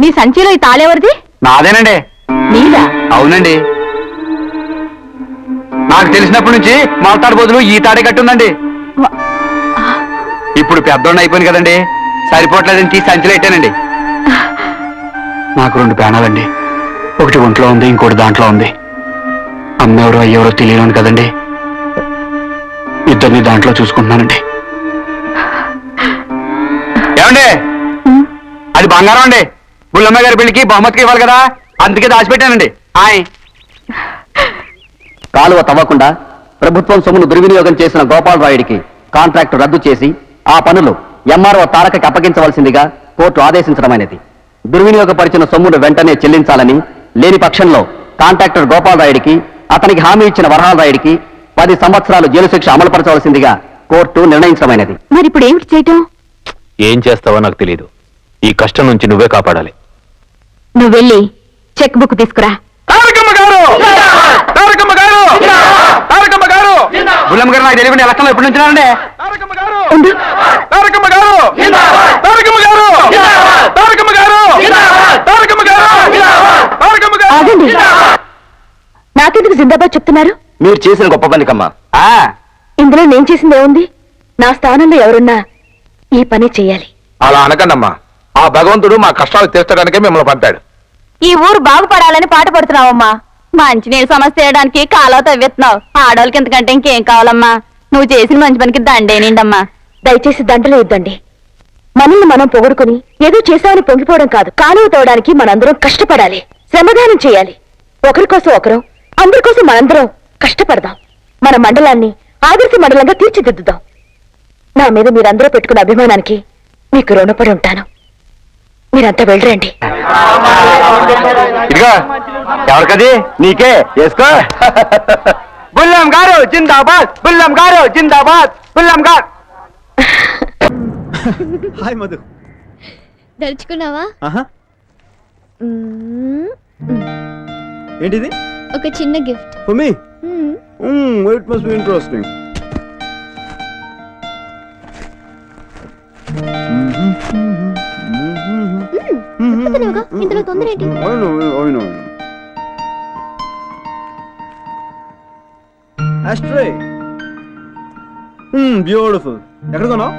నీ సంచిలో ఈ తాళెవరిది? నాదేనండి. నీదా? అవునండి. నాకు తెలిసినప్పటి నుంచి మొలతాడు బదులు ఈ తాడే కట్టుందండి. ఇప్పుడు పెద్దోడిని అయిపోయింది కదండి, సరిపోవట్లేదని తీసి సంచిలో పెట్టానండి. నాకు 2 ప్రాణాలండి. ఒకటి ఒంట్లో ఉంది, ఇంకోటి దాంట్లో ఉంది. అమ్మెవరో అయ్యెవరో తెలియను కదండి, ఇద్దరిని దాంట్లో చూసుకుంటున్నానండి. ఏమండి, అది బంగారం అండి. బుల్లమ్మ గారి పెళ్లికి బహుమతికి ఇవ్వాలి కదా, అందుకే దాచిపెట్టానండి. కాలువ తవ్వకుండా ప్రభుత్వం సొమ్మును దుర్వినియోగం చేసిన గోపాలరాయుడికి కాంట్రాక్టు రద్దు చేసి ఆ పనులు ఎంఆర్ఓ తారకకి అప్పగించవలసిందిగా కోర్టు ఆదేశించడమైనది. దుర్వినియోగపరిచిన సొమ్మును వెంటనే చెల్లించాలని, లేని పక్షంలో కాంట్రాక్టర్ గోపాలరాయుడికి, అతనికి హామీ ఇచ్చిన వరహాలరాయుడికి 10 సంవత్సరాలు జైలు శిక్ష అమలుపరచవలసిందిగా కోర్టు నిర్ణయించడమైనది. మరి ఇప్పుడు ఏమిటి చేయటం? ఏం చేస్తావో నాకు తెలియదు. ఈ కష్టం నుంచి నువ్వే కాపాడాలి. నువ్వు వెళ్ళి చెక్ బుక్ తీసుకురా. బుల్లమ్మ గారు నాకు తెలియకుండా ఎలక్షన్లో ఎప్పుడు నుంచున్నారండి? ఆగండి, నాకెందుకు జిందాబాద్ చెప్తున్నారు? మీరు చేసిన గొప్ప పనికమ్మా. ఇందులో నేను చేసింది ఏముంది? నా స్థానంలో ఎవరున్నా ఈ పని చెయ్యాలి. అలా అనకండమ్మా. ఆ భగవంతుడు మా కష్టాలు తీర్చడానికే మిమ్మల్ని పంపాడు. ఈ ఊరు బాగుపడాలని పాట పడుతున్నావమ్మా. మంచినీరు సమస్య చేయడానికి కాలువ తవ్వేస్తున్నావు. ఆడవాళ్ళకి ఎంతకంటే ఇంకేం కావాలమ్మా? నువ్వు చేసిన మంచి పనికి దండేనిండమ్మా. దయచేసి దండలు ఇద్దండి. మనల్ని మనం పొగుడుకుని ఏదో చేశామని పొంగిపోవడం కాదు. కాలువ తవ్వడానికి మనందరం కష్టపడాలి, శ్రమదానం చేయాలి. ఒకరి కోసం ఒకరం, అందరి కోసం మనందరం కష్టపడదాం. మన మండలాన్ని ఆదర్శ మండలంగా తీర్చిదిద్దుదాం. నా మీద మీరందరూ పెట్టుకున్న అభిమానానికి మీకు రుణపడి ఉంటాను. మీరంతా వెళ్ళరండి. ఇదిగా ఎవరికది? నీకే వేసుకో. బుల్లం గారు జిందాబాద్, బుల్లం గారు జిందాబాద్, బుల్లం గారు. హాయ్ మధు. దలుచుకున్నావా? ఏంటిది? ఒక చిన్న gift for me. It must be interesting. ఇందులో తొందర ఏంటి? బ్యూటిఫుల్. ఎక్కడ కొన్నావు?